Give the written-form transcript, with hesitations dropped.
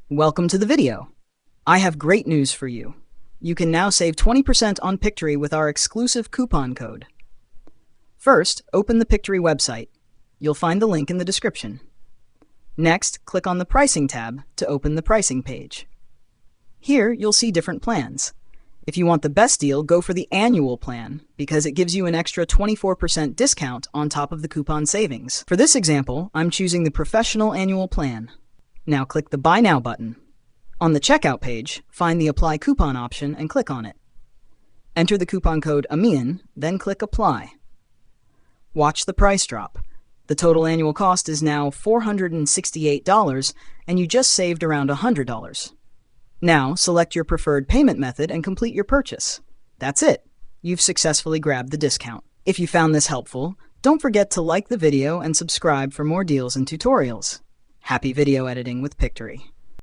Welcome to the video. I have great news for you. You can now save 20% on Pictory with our exclusive coupon code. First, open the Pictory website. You'll find the link in the description. Next, click on the Pricing tab to open the pricing page. Here, you'll see different plans. If you want the best deal, go for the annual plan because it gives you an extra 24% discount on top of the coupon savings. For this example, I'm choosing the Professional Annual Plan. Now click the Buy Now button. On the checkout page, find the Apply Coupon option and click on it. Enter the coupon code AMIAN, then click Apply. Watch the price drop. The total annual cost is now $468 and you just saved around $100. Now select your preferred payment method and complete your purchase. That's it. You've successfully grabbed the discount. If you found this helpful, don't forget to like the video and subscribe for more deals and tutorials. Happy video editing with Pictory.